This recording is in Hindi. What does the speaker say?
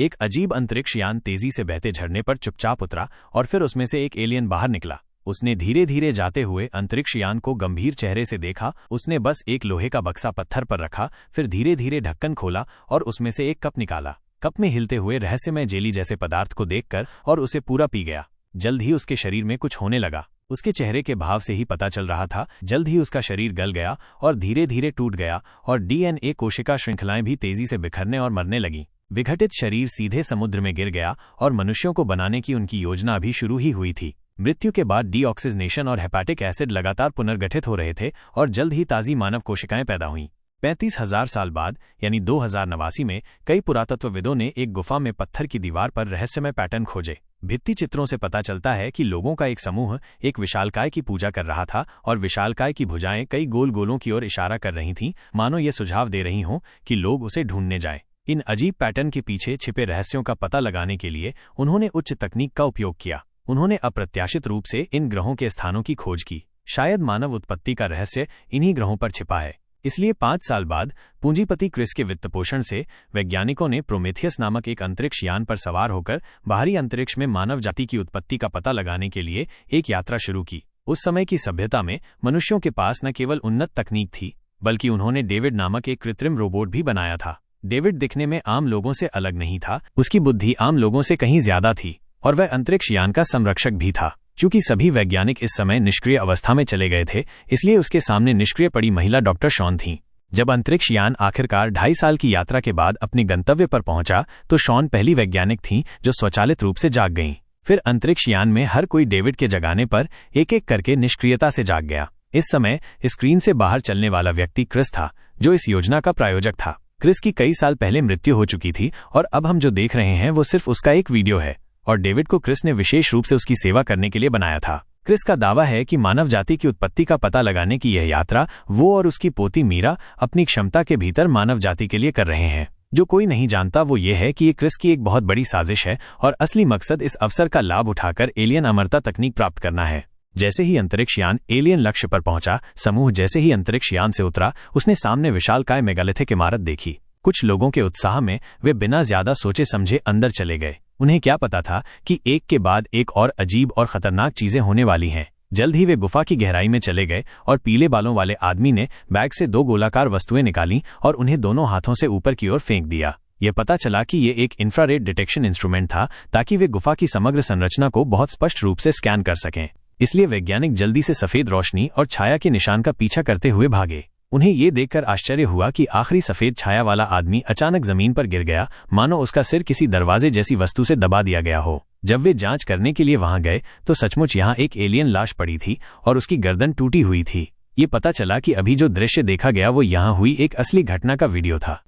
एक अजीब अंतरिक्ष यान तेजी से बहते झरने पर चुपचाप उतरा और फिर उसमें से एक एलियन बाहर निकला। उसने धीरे धीरे जाते हुए अंतरिक्ष यान को गंभीर चेहरे से देखा। उसने बस एक लोहे का बक्सा पत्थर पर रखा, फिर धीरे धीरे ढक्कन खोला और उसमें से एक कप निकाला। कप में हिलते हुए रहस्यमय जेली जैसे पदार्थ को देखकर और उसे पूरा पी गया। जल्द ही उसके शरीर में कुछ होने लगा। उसके चेहरे के भाव से ही पता चल रहा था। जल्द ही उसका शरीर गल गया और धीरे धीरे टूट गया और डीएनए कोशिका श्रृंखलाएं भी तेजी से बिखरने और मरने लगीं। विघटित शरीर सीधे समुद्र में गिर गया और मनुष्यों को बनाने की उनकी योजना अभी शुरू ही हुई थी। मृत्यु के बाद डीऑक्सीजनेशन और हेपाटिक एसिड लगातार पुनर्गठित हो रहे थे और जल्द ही ताज़ी मानव कोशिकाएं पैदा हुईं। 35,000 साल बाद यानी 2089 में कई पुरातत्वविदों ने एक गुफा में पत्थर की दीवार पर रहस्यमय पैटर्न खोजे। भित्ति चित्रों से पता चलता है कि लोगों का एक समूह एक विशालकाय की पूजा कर रहा था और विशालकाय की भुजाएं कई गोल गोलों की ओर इशारा कर रही थीं, मानो ये सुझाव दे रही हों कि लोग उसे ढूंढने जाएं। इन अजीब पैटर्न के पीछे छिपे रहस्यों का पता लगाने के लिए उन्होंने उच्च तकनीक का उपयोग किया। उन्होंने अप्रत्याशित रूप से इन ग्रहों के स्थानों की खोज की। शायद मानव उत्पत्ति का रहस्य इन्हीं ग्रहों पर छिपा है। इसलिए 5 साल बाद पूंजीपति क्रिस के वित्तपोषण से वैज्ञानिकों ने प्रोमेथियस नामक एक अंतरिक्ष यान पर सवार होकर बाहरी अंतरिक्ष में मानव जाति की उत्पत्ति का पता लगाने के लिए एक यात्रा शुरू की। उस समय की सभ्यता में मनुष्यों के पास न केवल उन्नत तकनीक थी, बल्कि उन्होंने डेविड नामक एक कृत्रिम रोबोट भी बनाया था। डेविड दिखने में आम लोगों से अलग नहीं था, उसकी बुद्धि आम लोगों से कहीं ज्यादा थी और वह अंतरिक्ष यान का संरक्षक भी था। चूंकि सभी वैज्ञानिक इस समय निष्क्रिय अवस्था में चले गए थे, इसलिए उसके सामने निष्क्रिय पड़ी महिला डॉक्टर शॉन थीं। जब अंतरिक्ष यान आखिरकार 2.5 साल की यात्रा के बाद अपने गंतव्य पर पहुंचा, तो शॉन पहली वैज्ञानिक थीं जो स्वचालित रूप से जाग गईं। फिर अंतरिक्ष यान में हर कोई डेविड के जगाने पर एक एक करके निष्क्रियता से जाग गया। इस समय स्क्रीन से बाहर चलने वाला व्यक्ति क्रिस था, जो इस योजना का प्रायोजक था। क्रिस की कई साल पहले मृत्यु हो चुकी थी और अब हम जो देख रहे हैं वो सिर्फ उसका एक वीडियो है और डेविड को क्रिस ने विशेष रूप से उसकी सेवा करने के लिए बनाया था। क्रिस का दावा है कि मानव जाति की उत्पत्ति का पता लगाने की यह यात्रा वो और उसकी पोती मीरा अपनी क्षमता के भीतर मानव जाति के लिए कर रहे हैं। जो कोई नहीं जानता वो ये है कि ये क्रिस की एक बहुत बड़ी साजिश है और असली मकसद इस अवसर का लाभ उठाकर एलियन अमरता तकनीक प्राप्त करना है। जैसे ही अंतरिक्ष यान एलियन लक्ष्य पर पहुंचा, समूह जैसे ही अंतरिक्ष यान से उतरा, उसने सामने विशालकाय मेगालिथिक इमारत देखी। कुछ लोगों के उत्साह में वे बिना ज्यादा सोचे समझे अंदर चले गए। उन्हें क्या पता था कि एक के बाद एक और अजीब और खतरनाक चीजें होने वाली हैं। जल्द ही वे गुफा की गहराई में चले गए और पीले बालों वाले आदमी ने बैग से 2 गोलाकार वस्तुएं निकालीं और उन्हें दोनों हाथों से ऊपर की ओर फेंक दिया। यह पता चला कि ये एक इंफ्रारेड डिटेक्शन इंस्ट्रूमेंट था, ताकि वे गुफा की समग्र संरचना को बहुत स्पष्ट रूप से स्कैन कर सकें। इसलिए वैज्ञानिक जल्दी से सफेद रोशनी और छाया के निशान का पीछा करते हुए भागे। उन्हें ये देखकर आश्चर्य हुआ कि आखिरी सफेद छाया वाला आदमी अचानक जमीन पर गिर गया, मानो उसका सिर किसी दरवाजे जैसी वस्तु से दबा दिया गया हो। जब वे जांच करने के लिए वहां गए तो सचमुच यहां एक एलियन लाश पड़ी थी और उसकी गर्दन टूटी हुई थी। ये पता चला कि अभी जो दृश्य देखा गया वो यहां हुई एक असली घटना का वीडियो था।